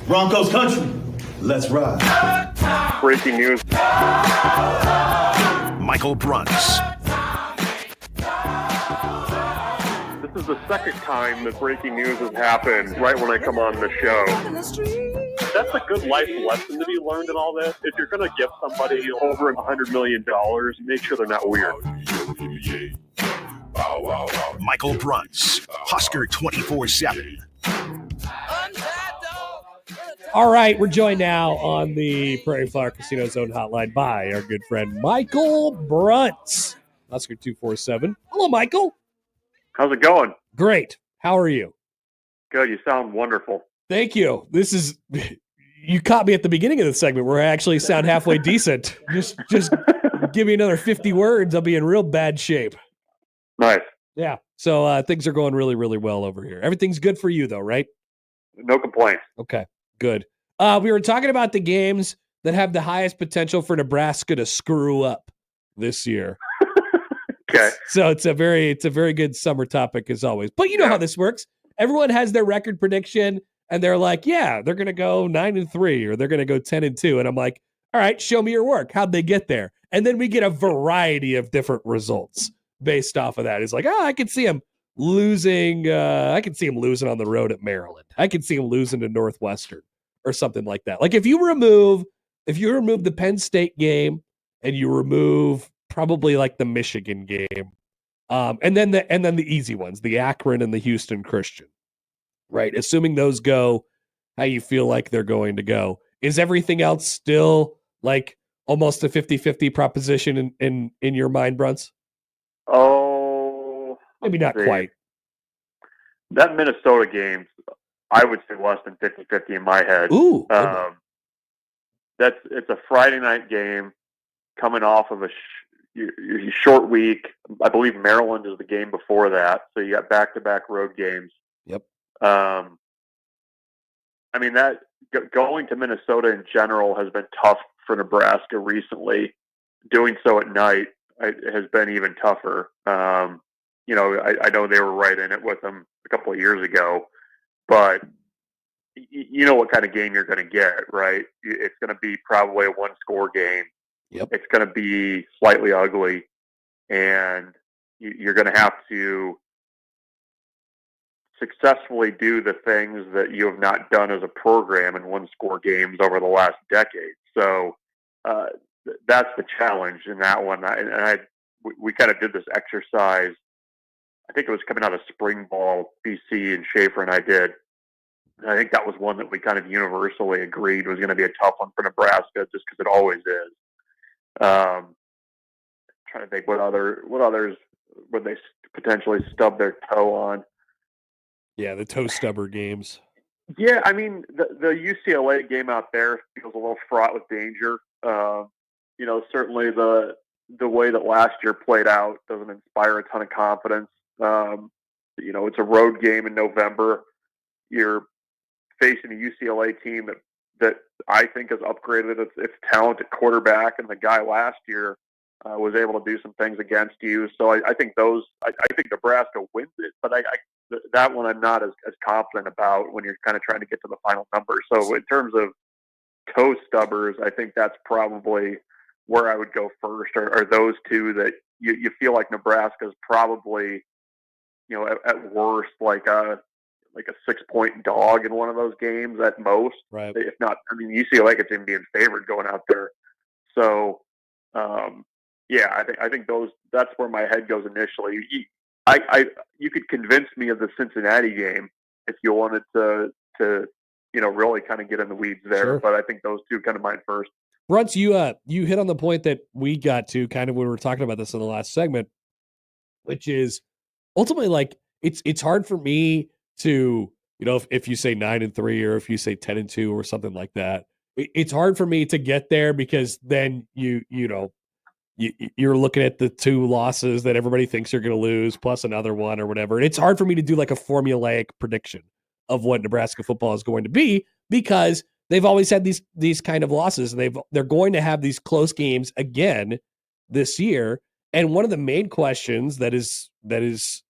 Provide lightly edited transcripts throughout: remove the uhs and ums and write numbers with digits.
Broncos country, let's ride. Breaking news. Michael Bruntz. This is the second time that breaking news has happened right when I come on the show. That's a good life lesson to be learned in all this. If you're going to give somebody over $100 million, make sure they're not weird. Michael Bruntz, Husker 24/7. All right, we're joined now on the Prairie Flower Casino Zone hotline by our good friend Michael Bruntz, Husker 247. Hello, Michael. How's it going? Great. How are you? Good. You sound wonderful. Thank you. You caught me at the beginning of the segment where I actually sound halfway decent. Just give me another 50 words. I'll be in real bad shape. Nice. Yeah. So things are going really, really well over here. Everything's good for you though, right? No complaints. Okay, good. We were talking about the games that have the highest potential for Nebraska to screw up this year. Okay. So it's a very good summer topic as always. But you know how this works. Everyone has their record prediction and they're like, yeah, they're going to go 9-3 or they're going to go 10-2. And I'm like, all right, show me your work. How'd they get there? And then we get a variety of different results based off of that. It's like, I can see him losing. I can see him losing on the road at Maryland. I can see him losing to Northwestern or something like that. Like if you remove the Penn State game and you remove probably like the Michigan game, and then the easy ones, the Akron and the Houston Christian, right? Assuming those go how you feel like they're going to go, is everything else still like almost a 50-50 proposition in your mind, Bruntz? Oh, maybe not quite. That Minnesota game, I would say less than 50-50 in my head. Ooh, it's a Friday night game coming off of a short week. I believe Maryland is the game before that, so you got back-to-back road games. Yep. I mean, that going to Minnesota in general has been tough for Nebraska recently. Doing so at night has been even tougher. I know they were right in it with them a couple of years ago, but you know what kind of game you're going to get, right? It's going to be probably a one-score game. Yep. It's going to be slightly ugly, and you're going to have to successfully do the things that you have not done as a program in one-score games over the last decade. So that's the challenge in that one. We kind of did this exercise. I think it was coming out of spring ball, BC, and Schaefer and I did. And I think that was one that we kind of universally agreed was going to be a tough one for Nebraska, just because it always is. Trying to think what others would they potentially stub their toe on. Yeah, the toe stubber games. Yeah, I mean the UCLA game out there feels a little fraught with danger. Certainly the way that last year played out doesn't inspire a ton of confidence. It's a road game in November. You're facing a UCLA team that I think has upgraded its talent at quarterback, and the guy last year was able to do some things against you. So I think I think Nebraska wins it, but that one I'm not as confident about when you're kind of trying to get to the final number. So in terms of toe stubbers, I think that's probably where I would go first, are those two that you feel like Nebraska is probably, at worst like a 6-point dog in one of those games at most. Right. If not, I mean, UCLA could even be favored going out there. So, I think that's where my head goes initially. You could convince me of the Cincinnati game if you wanted to really kind of get in the weeds there. Sure. But I think those two kind of mine first. Bruntz, you hit on the point that we got to kind of when we were talking about this in the last segment, which is ultimately like it's hard for me to, if you say 9-3 or if you say 10-2 or something like that, it's hard for me to get there because then you're looking at the two losses that everybody thinks you're going to lose plus another one or whatever. And it's hard for me to do like a formulaic prediction of what Nebraska football is going to be because they've always had these kind of losses, and they're going to have these close games again this year. And one of the main questions that is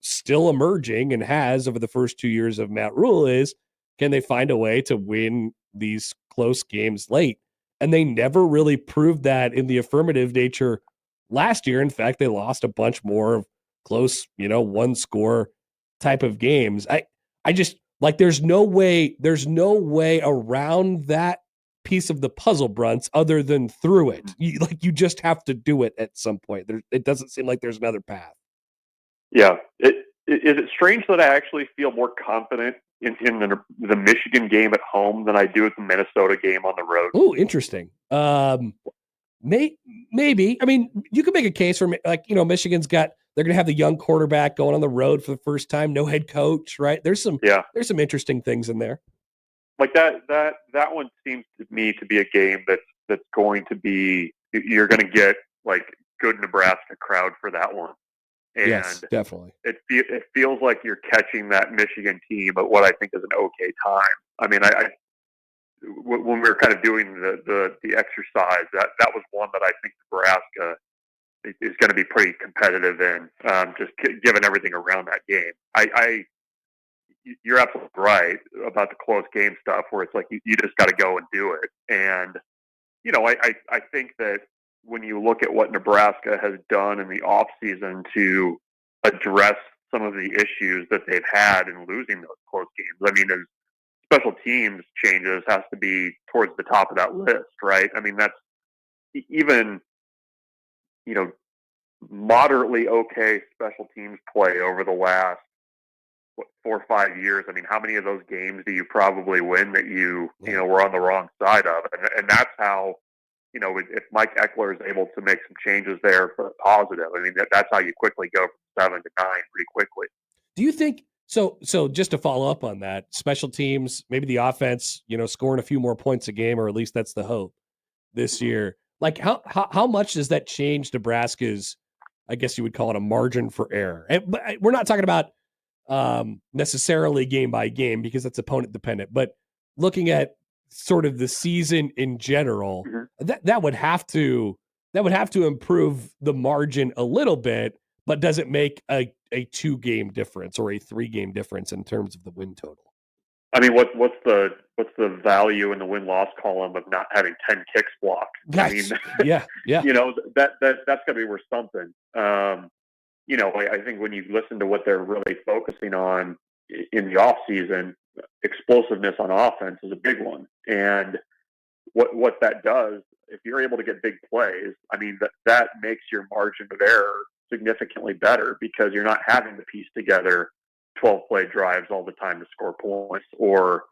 still emerging and has over the first 2 years of Matt Rule is, Can they find a way to win these close games late? And they never really proved that in the affirmative nature last year. In fact, they lost a bunch more of close, one score type of games. I just like there's no way around that piece of the puzzle, Bruntz, other than through it. You just have to do it at some point. It doesn't seem like there's another path. Yeah. Is it strange that I actually feel more confident in the Michigan game at home than I do at the Minnesota game on the road? Oh, interesting. Maybe. I mean, you could make a case for Michigan's they're going to have the young quarterback going on the road for the first time, no head coach, right? There's some interesting things in there. Like that one seems to me to be a game that's going to be, you're going to get like good Nebraska crowd for that one. And yes, definitely. It feels like you're catching that Michigan team at what I think is an okay time. I mean, when we were kind of doing the exercise, that was one that I think Nebraska is going to be pretty competitive in, just given everything around that game. You're absolutely right about the close game stuff, where it's like you just got to go and do it. And I think that when you look at what Nebraska has done in the offseason to address some of the issues that they've had in losing those close games, I mean, there's special teams changes has to be towards the top of that list, right? I mean, that's even, moderately okay special teams play over the last 4 or 5 years. I mean, how many of those games do you probably win that you were on the wrong side of? And that's how, if Mike Eckler is able to make some changes there for the positive, I mean, that's how you quickly go from 7 to 9 pretty quickly. Do you think so? Just to follow up on that, special teams, maybe the offense, scoring a few more points a game, or at least that's the hope this year. Like how much does that change Nebraska's, I guess you would call it, a margin for error? But we're not talking about necessarily game by game, because that's opponent dependent, but looking at sort of the season in general, that would have to improve the margin a little bit. But does it make a 2-game difference or a 3-game difference in terms of the win total? I mean, what's the value in the win-loss column of not having 10 kicks blocked? I mean, yeah. That's got to be worth something. I think when you listen to what they're really focusing on in the off season, explosiveness on offense is a big one. And what that does, if you're able to get big plays, I mean, that makes your margin of error significantly better, because you're not having to piece together 12-play drives all the time to score points, or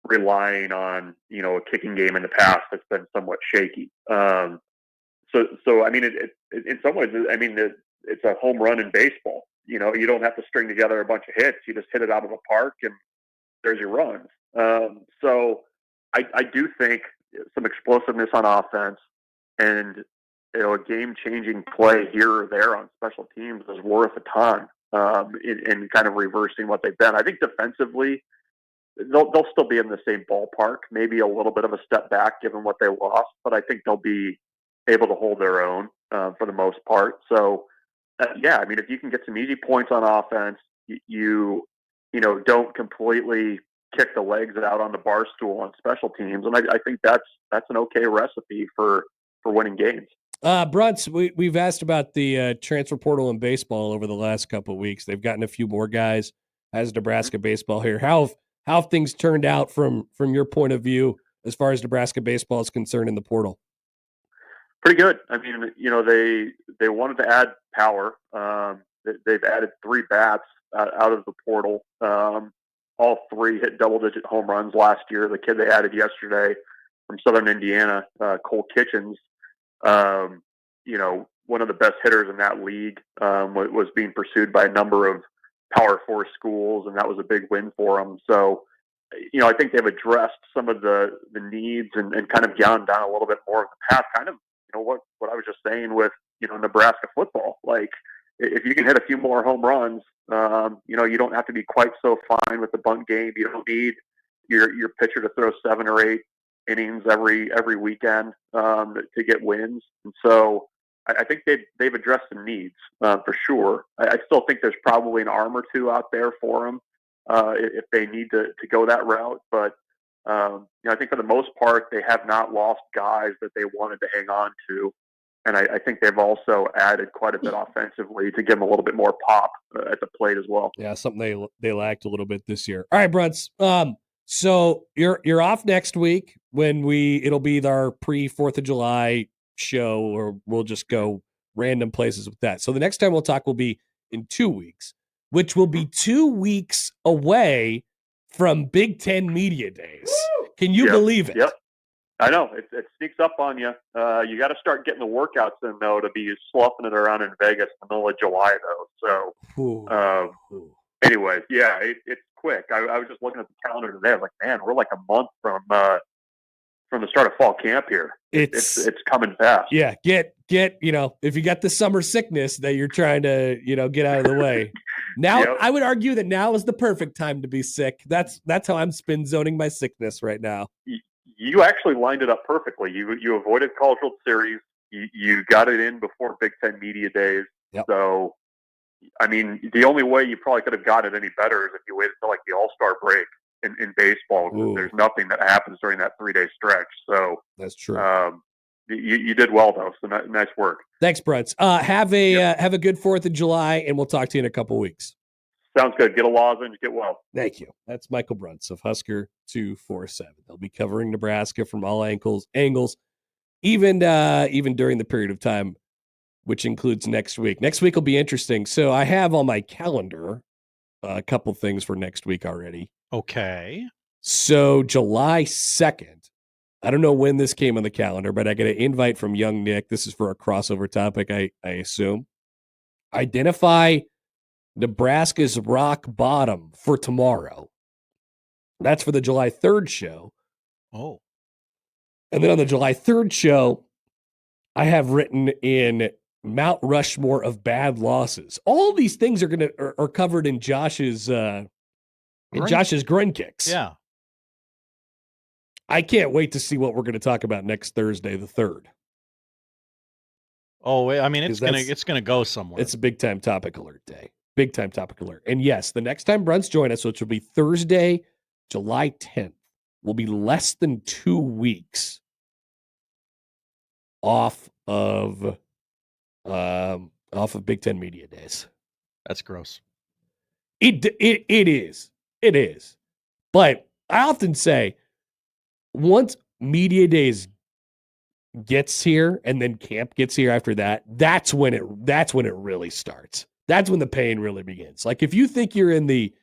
relying on, a kicking game in the past that's been somewhat shaky. So I mean, in some ways, I mean, it's a home run in baseball. You don't have to string together a bunch of hits. You just hit it out of the park, and there's your runs. So I do think some explosiveness on offense and a game-changing play here or there on special teams is worth a ton in kind of reversing what they've been. I think defensively, they'll still be in the same ballpark, maybe a little bit of a step back given what they lost, but I think they'll be able to hold their own for the most part. So, I mean, if you can get some easy points on offense, you don't completely kick the legs out on the bar stool on special teams, and I think that's an okay recipe for winning games. Bruntz, we've asked about the transfer portal in baseball over the last couple of weeks. They've gotten a few more guys as Nebraska baseball here. How have things turned out from your point of view as far as Nebraska baseball is concerned in the portal? Pretty good. I mean, they wanted to add power. They've added 3 bats out of the portal. All 3 hit double-digit home runs last year. The kid they added yesterday from Southern Indiana, Cole Kitchens, one of the best hitters in that league, was being pursued by a number of Power 4 schools, and that was a big win for them. So, I think they've addressed some of the needs and kind of gone down a little bit more of the path, kind of, what I was just saying with, Nebraska football. Like, if you can hit a few more home runs, you don't have to be quite so fine with the bunt game. You don't need your pitcher to throw 7 or 8 innings every weekend to get wins. And so I think they've addressed some needs for sure. I still think there's probably an arm or two out there for them if they need to go that route. But I think for the most part, they have not lost guys that they wanted to hang on to. And I think they've also added quite a bit offensively to give them a little bit more pop at the plate as well. Yeah, something they lacked a little bit this year. All right, Bruntz. So you're off next week when it'll be our pre-4th of July show, or we'll just go random places with that. So the next time we'll talk will be in 2 weeks, which will be 2 weeks away from Big Ten Media Days. Can you believe it? Yep. I know. It sneaks up on you. You got to start getting the workouts in, though, to be sloughing it around in Vegas in the middle of July, though. So, anyways, yeah, it's quick. I was just looking at the calendar today. I was like, man, we're like a month from the start of fall camp here. It's coming fast. Yeah, get if you got the summer sickness that you're trying to get out of the way. Now, yep. I would argue that now is the perfect time to be sick. That's how I'm spin zoning my sickness right now. You actually lined it up perfectly. You avoided College World Series. You got it in before Big Ten Media Days. Yep. So, I mean, the only way you probably could have got it any better is if you waited until like the All-Star break in baseball. There's nothing that happens during that 3-day stretch. So that's true. You did well though. So nice work. Thanks, Bruntz. Have a good 4th of July, and we'll talk to you in a couple weeks. Sounds good. Get a lozenge. Get well. Thank you. That's Michael Bruntz of Husker 247. They'll be covering Nebraska from all angles, even during the period of time, which includes next week. Next week will be interesting. So I have on my calendar a couple things for next week already. Okay. So July 2nd, I don't know when this came on the calendar, but I got an invite from young Nick. This is for a crossover topic, I assume. Identify Nebraska's rock bottom for tomorrow. That's for the July 3rd show. Oh. And then on the July 3rd show, I have written in Mount Rushmore of bad losses. All these things are covered in Josh's groin kicks. Yeah. I can't wait to see what we're going to talk about next Thursday, the 3rd. Oh, I mean, it's gonna go somewhere. It's a big time topic alert day. Big time topic alert. And yes, the next time Bruntz join us, which will be Thursday, July 10th, will be less than 2 weeks off of Big Ten Media Days. That's gross. It is. But I often say, once Media Days gets here and then camp gets here after that, that's when it really starts. That's when the pain really begins. Like if you think you're in the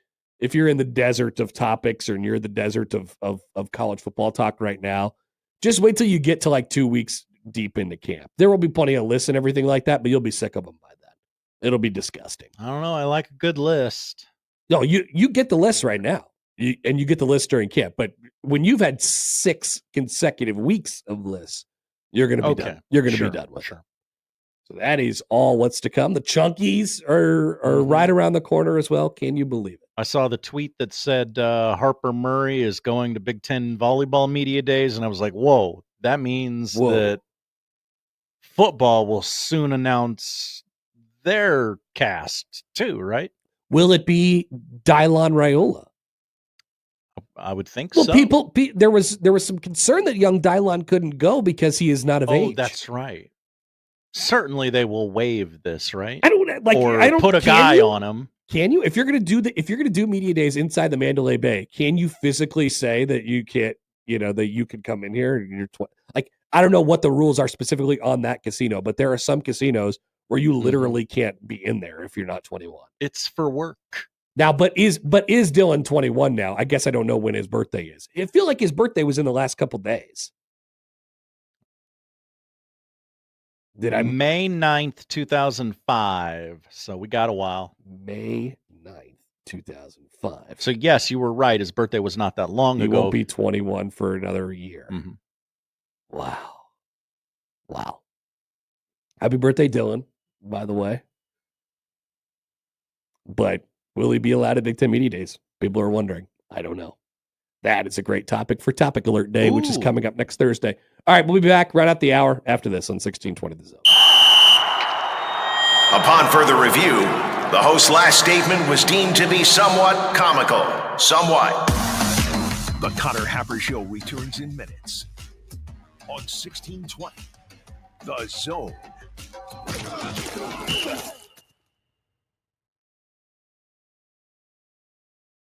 desert of topics or near the desert of college football talk right now, just wait till you get to like 2 weeks deep into camp. There will be plenty of lists and everything like that, but you'll be sick of them by then. It'll be disgusting. I don't know. I like a good list. No, you get the list right now. You get the list during camp. But when you've had 6 consecutive weeks of lists, you're going to be done. You're going to be done with it. So that is all what's to come. The Chunkies are right around the corner as well. Can you believe it? I saw the tweet that said Harper Murray is going to Big Ten Volleyball Media Days, and I was like, whoa, that means that football will soon announce their cast too, right? Will it be Dylon Raiola? I would think so. There was some concern that young Dylon couldn't go because he is not of age. Oh, that's right. Certainly they will waive this, right? I don't put a guy on him. Can you? If you're going to do media days inside the Mandalay Bay, can you physically say that you can't, that you can come in here and you're I don't know what the rules are specifically on that casino, but there are some casinos where you literally can't be in there if you're not 21. It's for work. Now, but is Dylan 21 now? I guess I don't know when his birthday is. I feel like his birthday was in the last couple days. May 9th, 2005. So we got a while. May 9th, 2005. So yes, you were right. His birthday was not that long ago. He won't be 21 for another year. Mm-hmm. Wow. Happy birthday, Dylan, by the way. But will he be allowed at Big Ten Media Days? People are wondering. I don't know. That is a great topic for Topic Alert Day, which is coming up next Thursday. All right, we'll be back right at the hour after this on 1620 The Zone. Upon further review, The host's last statement was deemed to be somewhat comical. Somewhat. The Connor Happer Show returns in minutes on 1620. The Zone.